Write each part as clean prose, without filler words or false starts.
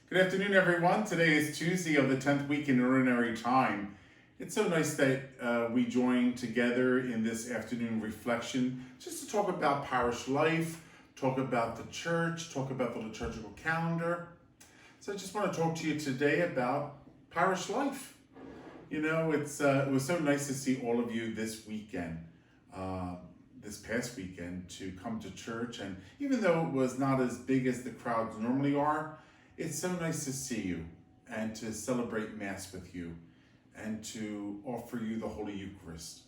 Good afternoon, everyone. Today is Tuesday of the 10th week in Ordinary Time. It's so nice that we join together in this afternoon reflection just to talk about parish life, talk about the church, talk about the liturgical calendar. So I just want to talk to you today about parish life. You know, it was so nice to see all of you this weekend, this past weekend, to come to church. And even though it was not as big as the crowds normally are, it's so nice to see you and to celebrate Mass with you and to offer you the Holy Eucharist.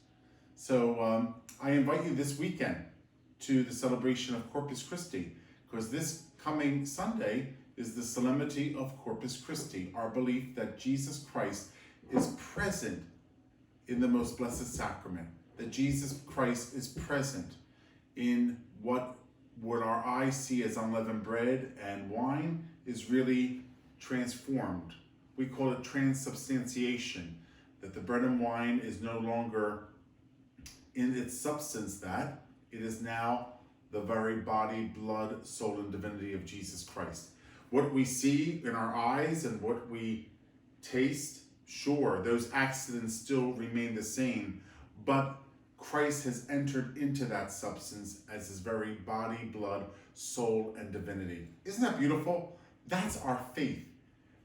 So I invite you this weekend to the celebration of Corpus Christi, because this coming Sunday is the solemnity of Corpus Christi, our belief that Jesus Christ is present in the most blessed sacrament, that Jesus Christ is present in what our eyes see as unleavened bread and wine is really transformed. We call it transubstantiation, that the bread and wine is no longer in its substance, that it is now the very body, blood, soul, and divinity of Jesus Christ. What we see in our eyes and what we taste, sure, those accidents still remain the same, but Christ has entered into that substance as his very body, blood, soul, and divinity. Isn't that beautiful? That's our faith.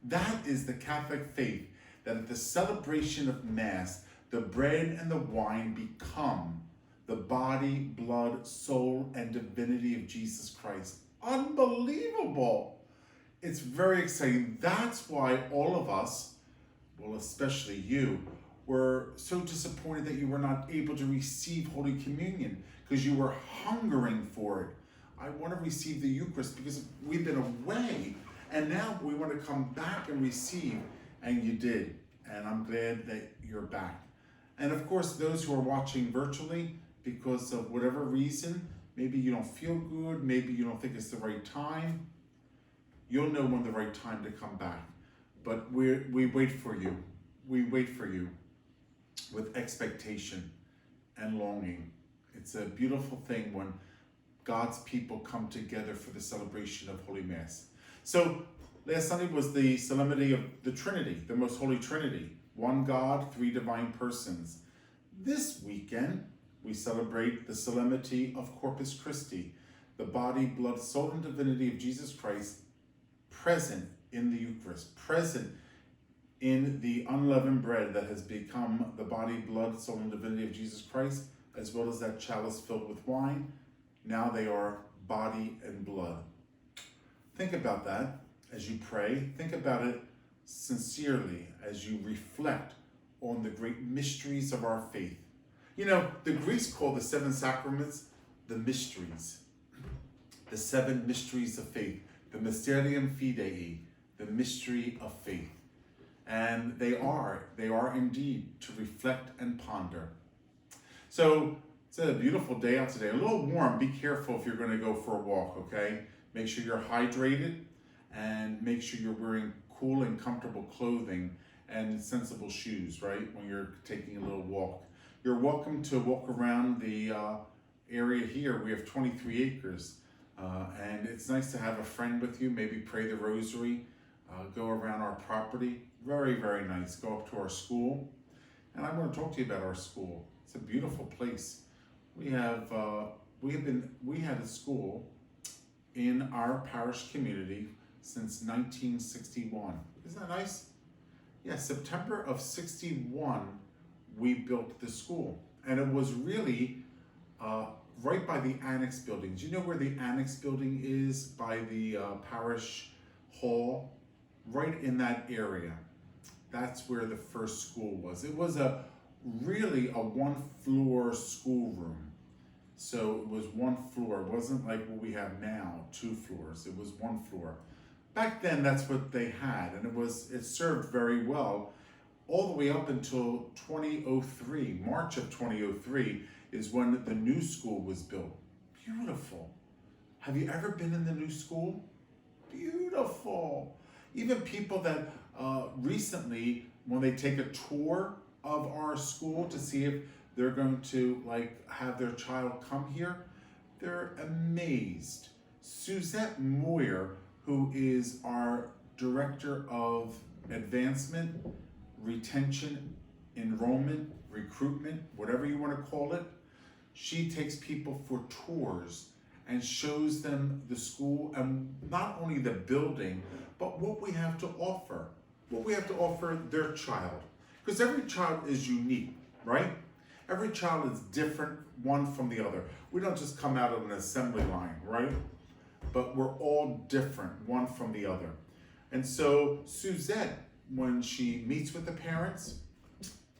That is the Catholic faith, that at the celebration of Mass, the bread and the wine become the body, blood, soul, and divinity of Jesus Christ. Unbelievable! It's very exciting. That's why all of us, well, especially you, were so disappointed that you were not able to receive Holy Communion, because you were hungering for it. I want to receive the Eucharist because we've been away, and now we want to come back and receive, and you did. And I'm glad that you're back. And of course, those who are watching virtually, because of whatever reason, maybe you don't feel good, maybe you don't think it's the right time, you'll know when the right time to come back. But we wait for you. We wait for you with expectation and longing. It's a beautiful thing when God's people come together for the celebration of Holy Mass. So last Sunday was the solemnity of the Trinity, the Most Holy Trinity, one God, three divine persons. This weekend, we celebrate the solemnity of Corpus Christi, the body, blood, soul, and divinity of Jesus Christ, present in the Eucharist, present in the unleavened bread that has become the body, blood, soul, and divinity of Jesus Christ, as well as that chalice filled with wine. Now they are body and blood. Think about that as you pray. Think about it sincerely as you reflect on the great mysteries of our faith. You know, the Greeks call the seven sacraments the mysteries, the seven mysteries of faith, the mysterium fidei, the mystery of faith. And they are indeed to reflect and ponder. So it's a beautiful day out today, a little warm. Be careful if you're going to go for a walk, okay? Make sure you're hydrated and make sure you're wearing cool and comfortable clothing and sensible shoes, right? When you're taking a little walk. You're welcome to walk around the area here. We have 23 acres. And it's nice to have a friend with you, maybe pray the rosary, go around our property. Very, very nice. Go up to our school. And I want to talk to you about our school. It's a beautiful place. We had a school in our parish community since 1961. Isn't that nice? Yeah, September of 61, we built the school. And it was really right by the annex buildings. You know where the annex building is? By the Parish Hall? Right in that area. That's where the first school was. It was really a one-floor schoolroom. So it was one floor. It wasn't like what we have now, two floors. It was one floor. Back then, that's what they had, and it served very well all the way up until 2003. March of 2003 is when the new school was built. Beautiful. Have you ever been in the new school? Beautiful. Even people that recently, when they take a tour of our school to see if they're going to have their child come here, they're amazed. Suzette Moyer, who is our director of advancement, retention, enrollment, recruitment, whatever you want to call it. She takes people for tours and shows them the school, and not only the building, but what we have to offer. What we have to offer their child. Because every child is unique, right? Every child is different, one from the other. We don't just come out of an assembly line, right? But we're all different, one from the other. And so Suzette, when she meets with the parents,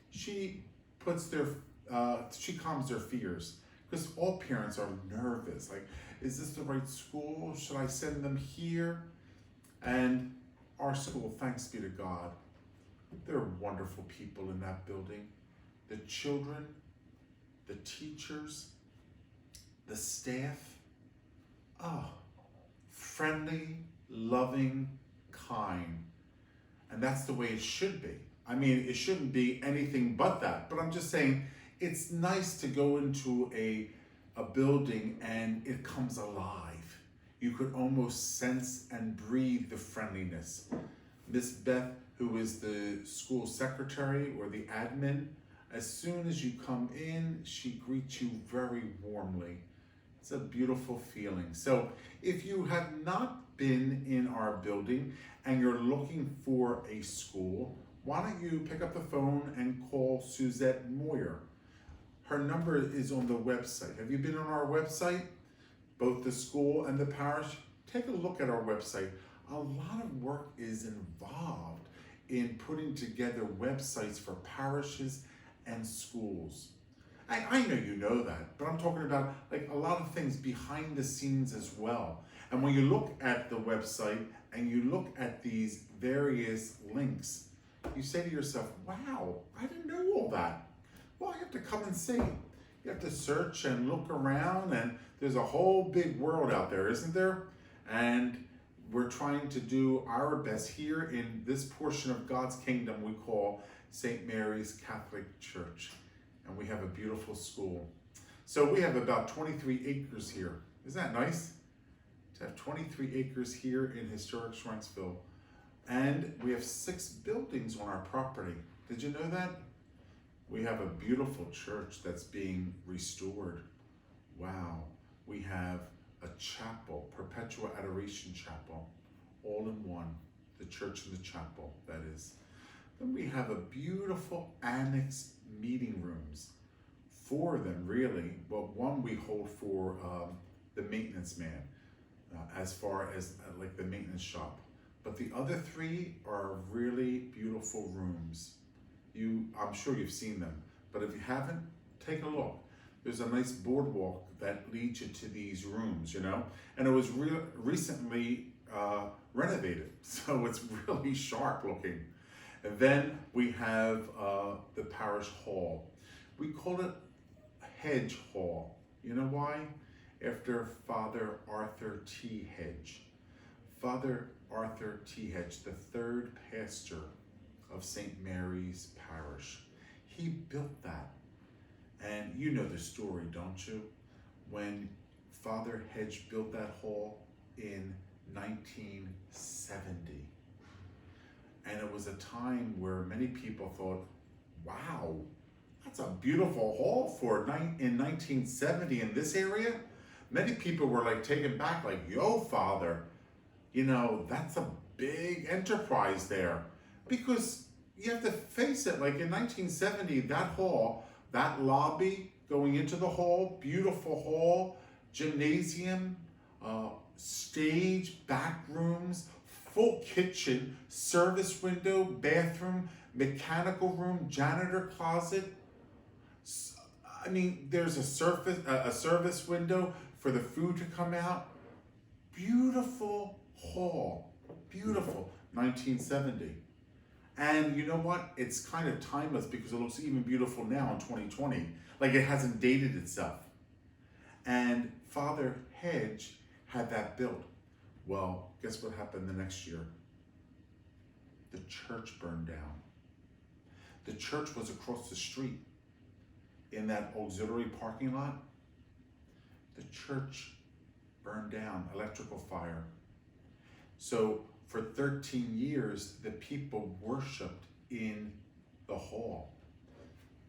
she puts she calms their fears. Because all parents are nervous. Like, is this the right school? Should I send them here? And our school, thanks be to God, there are wonderful people in that building. The children, the teachers, the staff, friendly, loving, kind. And that's the way it should be. I mean, it shouldn't be anything but that. But I'm just saying, it's nice to go into a building and it comes alive. You could almost sense and breathe the friendliness. Miss Beth, who is the school secretary or the admin, as soon as you come in, she greets you very warmly. It's a beautiful feeling. So if you have not been in our building and you're looking for a school, why don't you pick up the phone and call Suzette Moyer? Her number is on the website. Have you been on our website? Both the school and the parish? Take a look at our website. A lot of work is involved in putting together websites for parishes and schools. I know you know that, but I'm talking about like a lot of things behind the scenes as well. And when you look at the website and you look at these various links, you say to yourself, wow, I didn't know all that. Well, you have to come and see. You have to search and look around, and there's a whole big world out there, isn't there? And we're trying to do our best here in this portion of God's kingdom we call St. Mary's Catholic Church. And we have a beautiful school. So we have about 23 acres here. Isn't that nice? To have 23 acres here in historic Shanksville. And we have 6 buildings on our property. Did you know that? We have a beautiful church that's being restored. Wow. We have a chapel, Perpetual Adoration Chapel, all in one. The church and the chapel, that is. Then we have a beautiful annex meeting rooms. 4 of them, really. Well, one we hold for the maintenance man, as far as like the maintenance shop. But the other 3 are really beautiful rooms. I'm sure you've seen them, but if you haven't, take a look. There's a nice boardwalk that leads you to these rooms, you know? And it was recently renovated, so it's really sharp looking. And then we have the Parish Hall. We call it Hedge Hall. You know why? After Father Arthur T. Hedge. Father Arthur T. Hedge, the 3rd pastor of St. Mary's Parish. He built that. And you know the story, don't you? When Father Hedge built that hall in 1970. And it was a time where many people thought, wow, that's a beautiful hall in 1970 in this area. Many people were like taken back, like, yo, Father, you know, that's a big enterprise there. Because you have to face it, like in 1970, that hall, that lobby going into the hall, beautiful hall, gymnasium, stage, back rooms, full kitchen, service window, bathroom, mechanical room, janitor closet. I mean, there's a service window for the food to come out. Beautiful hall, beautiful, 1970. And you know what? It's kind of timeless because it looks even beautiful now in 2020. Like it hasn't dated itself. And Father Hedge had that built. Well, guess what happened the next year? The church burned down. The church was across the street in that auxiliary parking lot. The church burned down, electrical fire. So for 13 years, the people worshiped in the hall.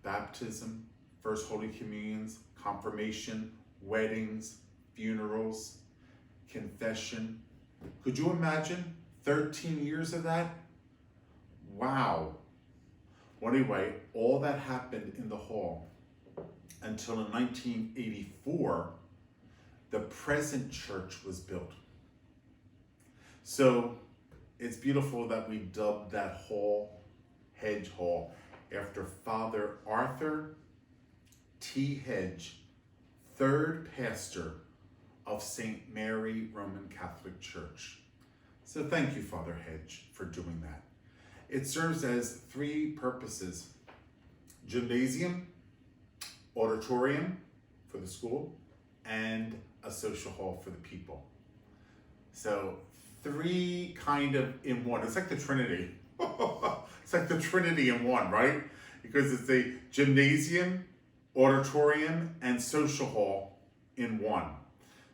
Baptism, First Holy Communions, confirmation, weddings, funerals, confession. Could you imagine 13 years of that? Wow. Well, anyway, all that happened in the hall until in 1984, the present church was built. So it's beautiful that we dubbed that hall Hedge Hall after Father Arthur T. Hedge, third pastor of St. Mary Roman Catholic Church. So thank you, Father Hedge, for doing that. It serves as three purposes: gymnasium, auditorium for the school, and a social hall for the people. So three kind of in one. It's like the Trinity. It's like the Trinity in one, right? Because it's a gymnasium, auditorium, and social hall in one.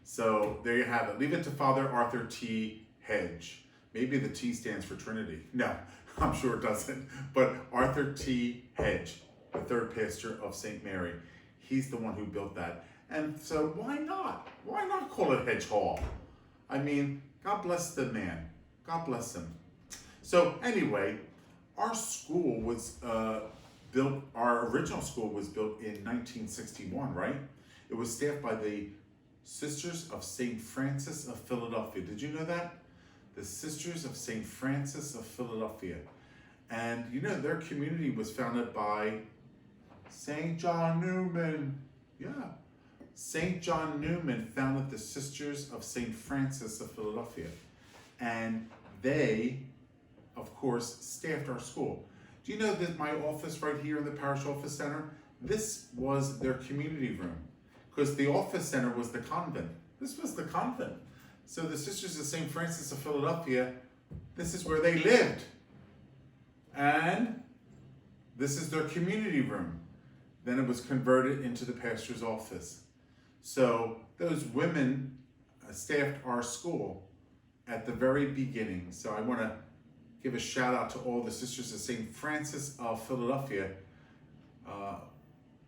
So there you have it. Leave it to Father Arthur T. Hedge. Maybe the T stands for Trinity. No, I'm sure it doesn't. But Arthur T. Hedge, the third pastor of St. Mary, he's the one who built that. And so why not? Why not call it Hedge Hall? I mean, God bless the man. God bless him. So anyway, our school was built, our original school was built in 1961, right? It was staffed by the Sisters of St. Francis of Philadelphia. Did you know that? The Sisters of St. Francis of Philadelphia. And you know, their community was founded by St. John Newman. Yeah. St. John Newman founded the Sisters of St. Francis of Philadelphia. And they, of course, staffed our school. Do you know that my office right here in the Parish Office Center, this was their community room, because the office center was the convent. This was the convent. So the Sisters of St. Francis of Philadelphia, this is where they lived. And this is their community room. Then it was converted into the pastor's office. So those women staffed our school at the very beginning. So I want to give a shout out to all the Sisters of St. Francis of Philadelphia.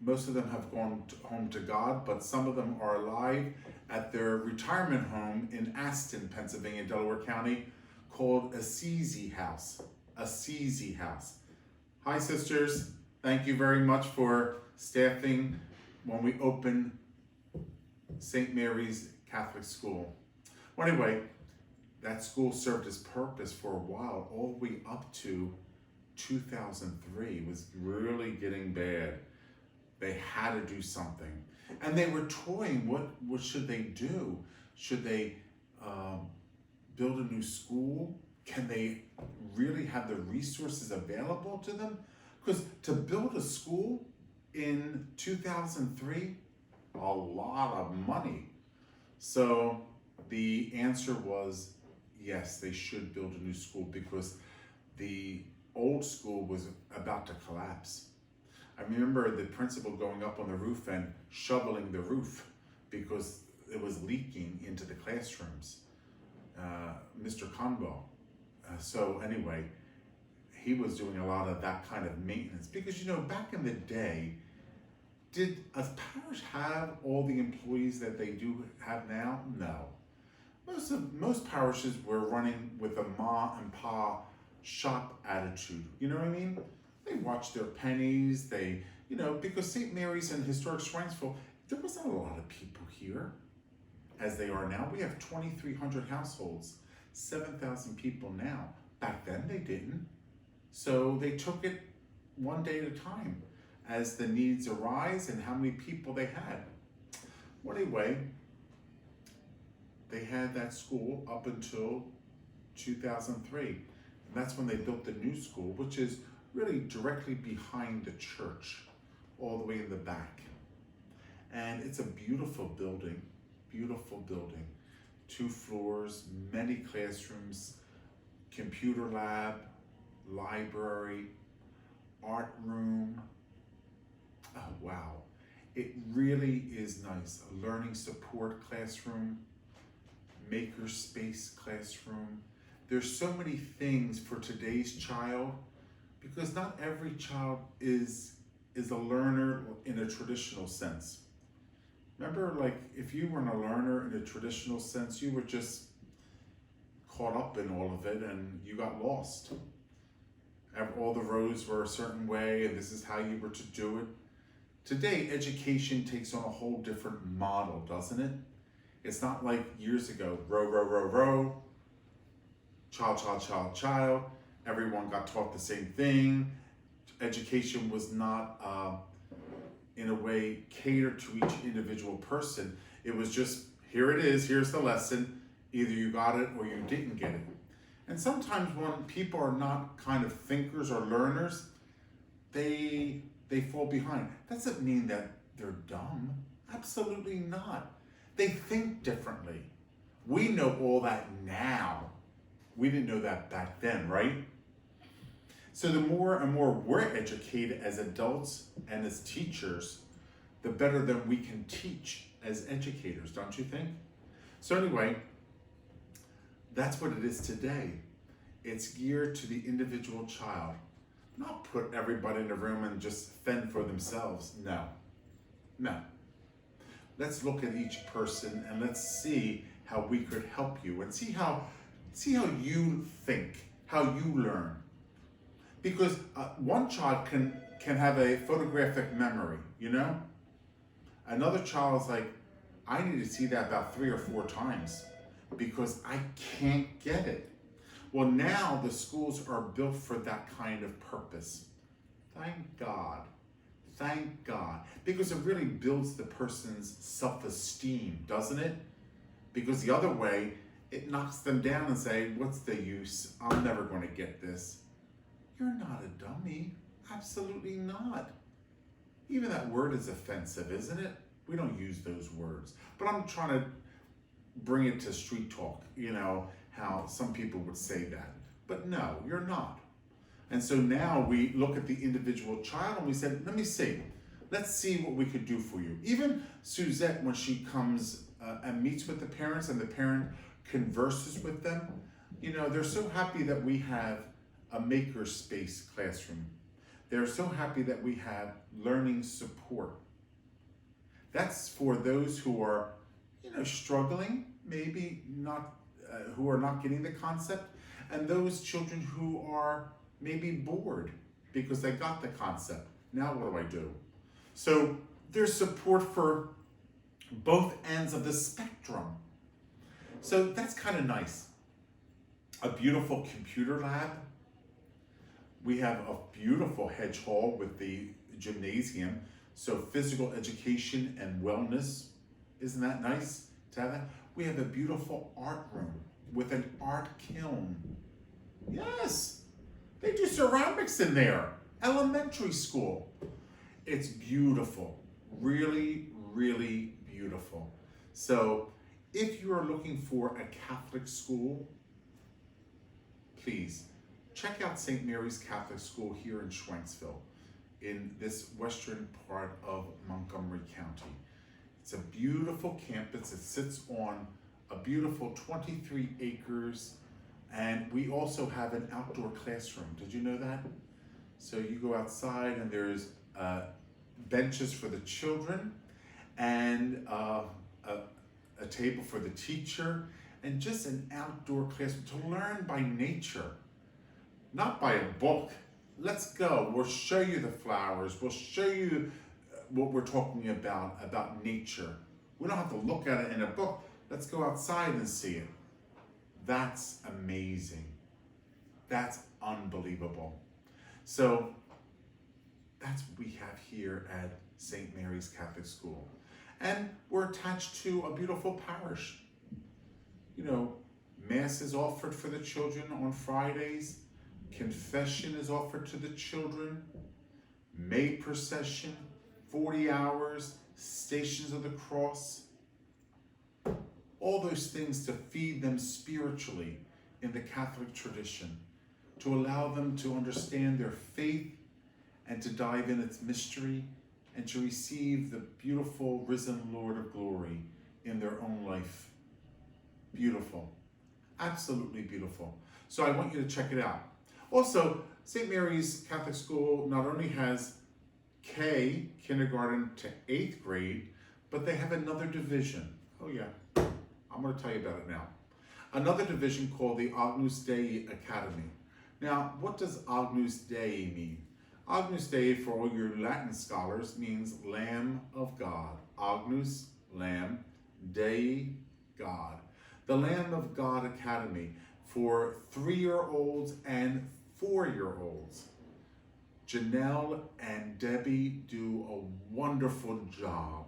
Most of them have gone home to God, but some of them are alive at their retirement home in Aston, Pennsylvania, Delaware County, called Assisi House. Assisi House. Hi, sisters. Thank you very much for staffing when we opened St. Mary's Catholic School. Well, anyway, that school served its purpose for a while, all the way up to 2003. It was really getting bad. They had to do something. And they were toying, what should they do? Should they build a new school? Can they really have the resources available to them? Because to build a school in 2003, a lot of money. So the answer was yes, they should build a new school, because the old school was about to collapse. I remember the principal going up on the roof and shoveling the roof because it was leaking into the classrooms. Mr. Conwell. So anyway, he was doing a lot of that kind of maintenance, because you know, back in the day, did a parish have all the employees that they do have now? No. Most parishes were running with a ma and pa shop attitude. You know what I mean? They watched their pennies. They, you know, because St. Mary's and Historic Shrines-Full, there wasn't a lot of people here as they are now. We have 2,300 households, 7,000 people now. Back then they didn't. So they took it one day at a time as the needs arise and how many people they had. Well, anyway, they had that school up until 2003. And that's when they built the new school, which is really directly behind the church, all the way in the back. And it's a beautiful building, 2 floors, many classrooms, computer lab, library, art room. Oh, wow. It really is nice. A learning support classroom, maker space classroom. there's so many things for today's child, because not every child is a learner in a traditional sense. Remember, like, if you weren't a learner in a traditional sense, you were just caught up in all of it and you got lost. All the roads were a certain way and this is how you were to do it. Today, education takes on a whole different model, doesn't it? It's not like years ago, row, row, row, row, child, child, child, child. Everyone got taught the same thing. Education was not, in a way, catered to each individual person. It was just, here it is, here's the lesson. Either you got it or you didn't get it. And sometimes when people are not kind of thinkers or learners, they fall behind. Doesn't mean that they're dumb. Absolutely not. They think differently. We know all that now. We didn't know that back then, right? So the more and more we're educated as adults and as teachers, the better that we can teach as educators, don't you think? So anyway, that's what it is today. It's geared to the individual child. Not put everybody in a room and just fend for themselves. No. Let's look at each person and let's see how we could help you and see how you think, how you learn. Because one child can have a photographic memory, you know? Another child is like, I need to see that about 3 or 4 times because I can't get it. Well, now the schools are built for that kind of purpose. Thank God. Thank God. Because it really builds the person's self-esteem, doesn't it? Because the other way, it knocks them down and say, what's the use? I'm never going to get this. You're not a dummy. Absolutely not. Even that word is offensive, isn't it? We don't use those words. But I'm trying to bring it to street talk, you know, how some people would say that. But no, you're not. And so now we look at the individual child and we said, let me see. Let's see what we could do for you. Even Suzette, when she comes and meets with the parents and the parent converses with them, you know, they're so happy that we have a makerspace classroom. They're so happy that we have learning support. That's for those who are, you know, struggling, maybe not, who are not getting the concept, and those children who are maybe bored because they got the concept. Now what do I do? So there's support for both ends of the spectrum. So that's kind of nice. A beautiful computer lab. We have a beautiful hedge hall with the gymnasium. So physical education and wellness. Isn't that nice to have that? We have a beautiful art room with an art kiln. Yes, they do ceramics in there. Elementary school. It's beautiful. Really, really beautiful. So if you are looking for a Catholic school, please check out St. Mary's Catholic School here in Schwenksville, in this western part of Montgomery County. It's a beautiful campus. It sits on a beautiful 23 acres, and we also have an outdoor classroom. Did you know that? So you go outside and there's benches for the children and a table for the teacher, and just an outdoor classroom to learn by nature, not by a book. Let's go. We'll show you the flowers. We'll show you what we're talking about nature. We don't have to look at it in a book. Let's go outside and see it. That's amazing. That's unbelievable. So that's what we have here at St. Mary's Catholic School. And we're attached to a beautiful parish. You know, Mass is offered for the children on Fridays. Confession is offered to the children. May procession, 40 hours, Stations of the Cross. All those things to feed them spiritually in the Catholic tradition, to allow them to understand their faith and to dive in its mystery and to receive the beautiful risen Lord of glory in their own life. Beautiful. Absolutely beautiful. So I want you to check it out. Also, St. Mary's Catholic School not only has K, kindergarten to 8th grade, but they have another division. Oh yeah, I'm going to tell you about it now. Another division called the Agnus Dei Academy. Now, what does Agnus Dei mean? Agnus Dei, for all your Latin scholars, means Lamb of God. Agnus, Lamb, Dei, God. The Lamb of God Academy for 3-year-olds and 4-year-olds. Janelle and Debbie do a wonderful job.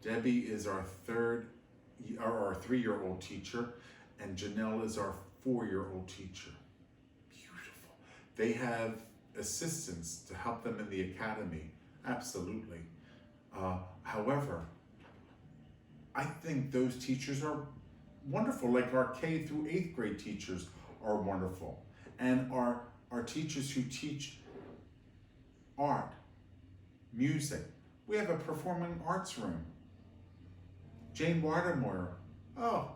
Debbie is our 3-year-old teacher, and Janelle is our 4-year-old teacher. Beautiful. They have assistants to help them in the academy, absolutely. However, I think those teachers are wonderful, like our K through 8th grade teachers are wonderful. And our teachers who teach art, music. We have a performing arts room. Jane Watermoyer. Oh,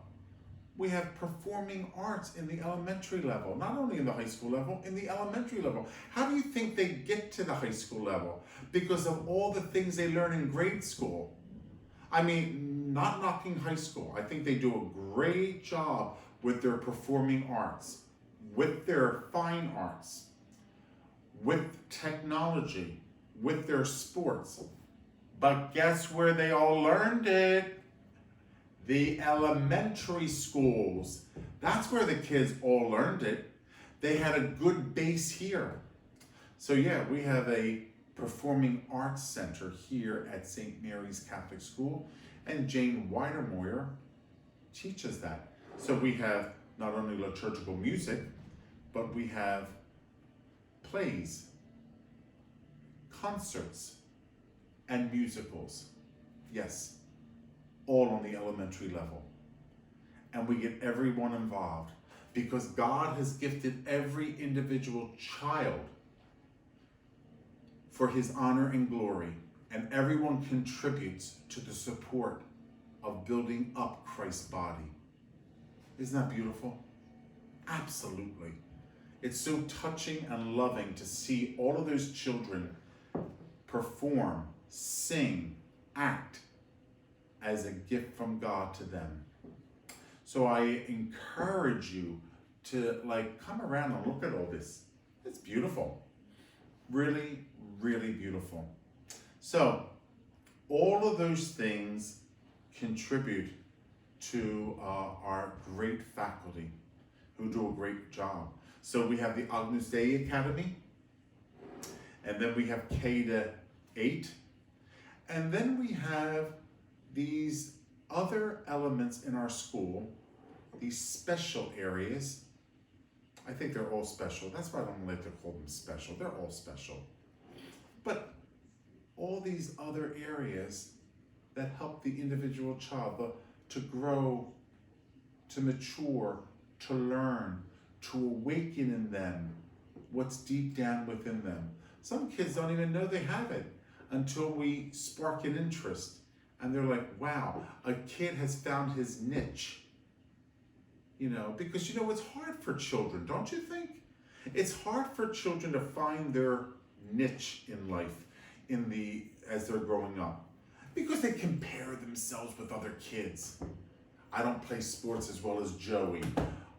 we have performing arts in the elementary level, not only in the high school level, in the elementary level. How do you think they get to the high school level? Because of all the things they learn in grade school. I mean, not knocking high school. I think they do a great job with their performing arts, with their fine arts, with technology, with their sports. But guess where they all learned it? The elementary schools. That's where the kids all learned it. They had a good base here. So yeah, we have a performing arts center here at St. Mary's Catholic School, and Jane Weidermoyer teaches that. So we have not only liturgical music, but we have plays, concerts, and musicals. Yes, all on the elementary level. And we get everyone involved because God has gifted every individual child for his honor and glory, and everyone contributes to the support of building up Christ's body. Isn't that beautiful? Absolutely. It's so touching and loving to see all of those children perform, sing, act as a gift from God to them. So I encourage you to come around and look at all this. It's beautiful. Really, really beautiful. So all of those things contribute to our great faculty who do a great job. So we have the Agnus Dei Academy, and then we have K to 8, and then we have these other elements in our school, these special areas. I think they're all special. That's why I don't like to call them special. They're all special. But all these other areas that help the individual child to grow, to mature, to learn, to awaken in them what's deep down within them. Some kids don't even know they have it until we spark an interest. And they're like, wow, a kid has found his niche. Because it's hard for children, don't you think? It's hard for children to find their niche in life as they're growing up. Because they compare themselves with other kids. I don't play sports as well as Joey.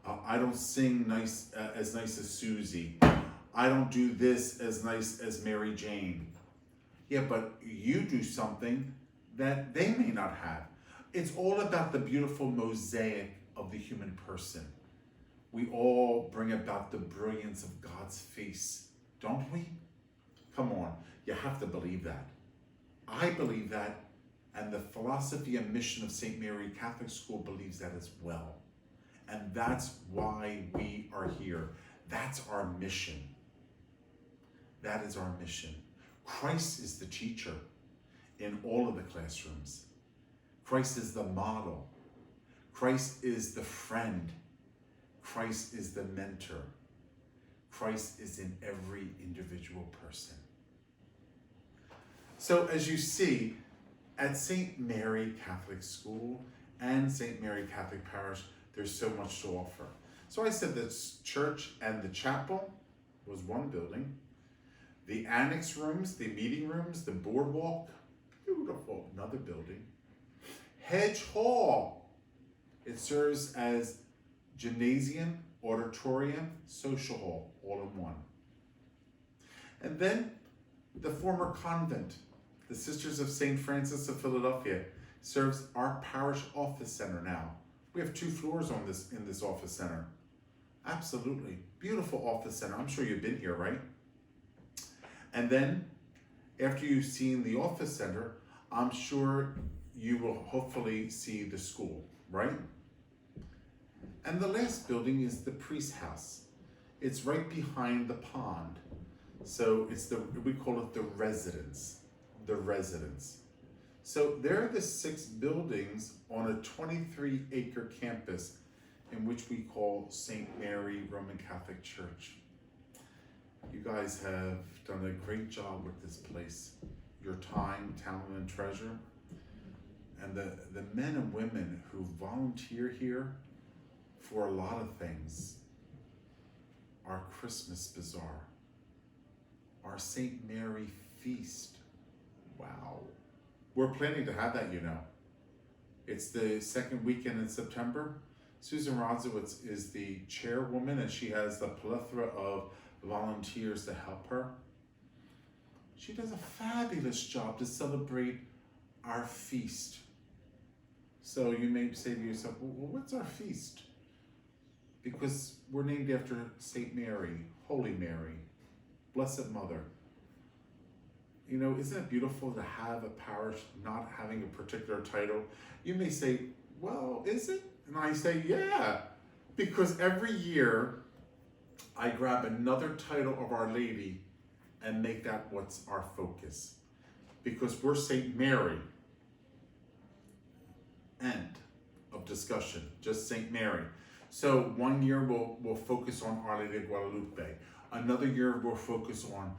I don't sing as nice as Susie. I don't do this as nice as Mary Jane. Yeah, but you do something that they may not have. It's all about the beautiful mosaic of the human person. We all bring about the brilliance of God's face, don't we? Come on, you have to believe that. I believe that, and the philosophy and mission of St. Mary Catholic School believes that as well. And that's why we are here. That's our mission. That is our mission. Christ is the teacher in all of the classrooms. Christ is the model. Christ is the friend. Christ is the mentor. Christ is in every individual person. So as you see, at St. Mary Catholic School and St. Mary Catholic Parish, There's so much to offer. So I said the church and the chapel was one building. The annex rooms, the meeting rooms, the boardwalk, beautiful, another building. Hedge Hall, it serves as gymnasium, auditorium, social hall, all in one. And then the former convent, the Sisters of St. Francis of Philadelphia, serves our parish office center now. We have 2 floors in this office center. Absolutely. Beautiful office center. I'm sure you've been here, right? And then after you've seen the office center, I'm sure you will hopefully see the school, right? And the last building is the priest house. It's right behind the pond. So we call it the residence. The residence. So there are the 6 buildings on a 23-acre campus in which we call St. Mary Roman Catholic Church. You guys have done a great job with this place. Your time, talent, and treasure. And the men and women who volunteer here for a lot of things. Our Christmas Bazaar. Our St. Mary Feast. Wow. We're planning to have that, you know. It's the second weekend in September. Susan Rodzowitz is the chairwoman, and she has the plethora of volunteers to help her. She does a fabulous job to celebrate our feast. So you may say to yourself, well, what's our feast? Because we're named after St. Mary, Holy Mary, Blessed Mother. You know, isn't it beautiful to have a parish not having a particular title? You may say, well, is it? And I say, yeah, because every year I grab another title of Our Lady and make that what's our focus. Because we're St. Mary. End of discussion, just St. Mary. So one year we'll focus on Our Lady of Guadalupe. Another year we'll focus on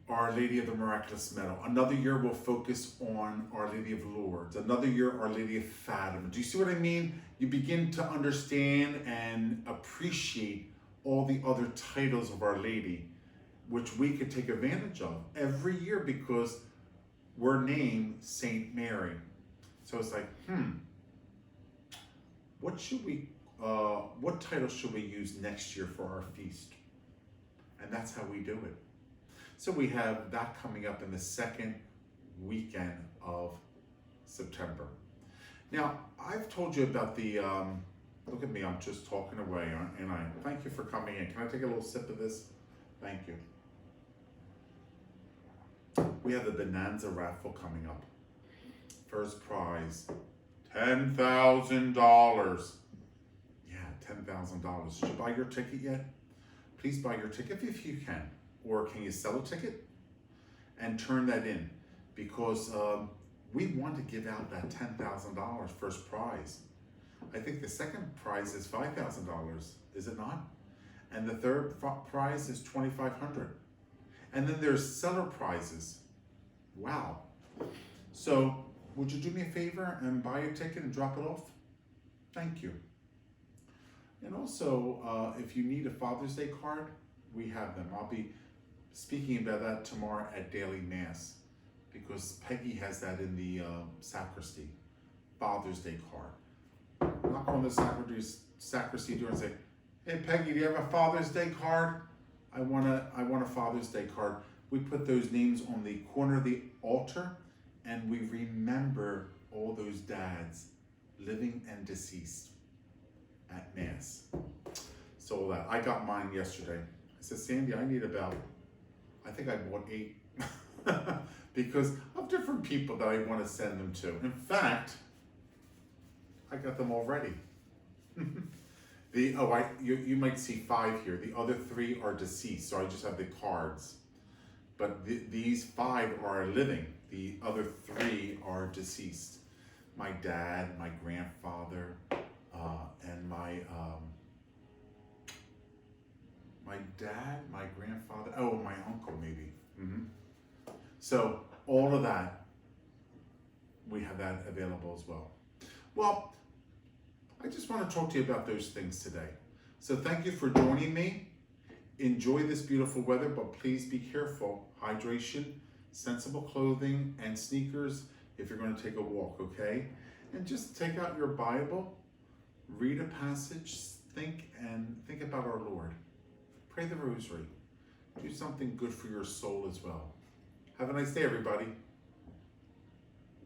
Our Lady of the Miraculous Meadow. Another year we'll focus on Our Lady of Lourdes. Another year, Our Lady of Fatima. Do you see what I mean? You begin to understand and appreciate all the other titles of Our Lady, which we could take advantage of every year because we're named Saint Mary. So it's like, what title should we use next year for our feast? And that's how we do it. So we have that coming up in the second weekend of September. Now, I've told you about the, look at me, I'm just talking away, and I thank you for coming in. Can I take a little sip of this? Thank you. We have the Bonanza Raffle coming up. First prize, $10,000. Yeah, $10,000. Did you buy your ticket yet? Please buy your ticket if you can. Or can you sell a ticket and turn that in? Because we want to give out that $10,000 first prize. I think the second prize is $5,000, is it not? And the third prize is $2,500. And then there's seller prizes. Wow. So would you do me a favor and buy a ticket and drop it off? Thank you. And also, if you need a Father's Day card, we have them. I'll be speaking about that tomorrow at Daily Mass because Peggy has that in the sacristy, Father's Day card. Knock on the sacristy door and say, hey Peggy, do you have a Father's Day card? I want a Father's Day card. We put those names on the corner of the altar and we remember all those dads, living and deceased, at Mass. So that, I got mine yesterday. I said, Sandy, I need about, I think I bought 8 because of different people that I want to send them to. In fact, I got them already. You might see 5 here. The other 3 are deceased, so I just have the cards. But these 5 are living. The other 3 are deceased. My dad, my grandfather, and my dad, my grandfather, my uncle maybe. So all of that, we have that available as well. Well, I just want to talk to you about those things today. So thank you for joining me. Enjoy this beautiful weather, but please be careful. Hydration, sensible clothing, and sneakers if you're going to take a walk, okay? And just take out your Bible, read a passage, think about our Lord. Pray the rosary. Do something good for your soul as well. Have a nice day, everybody.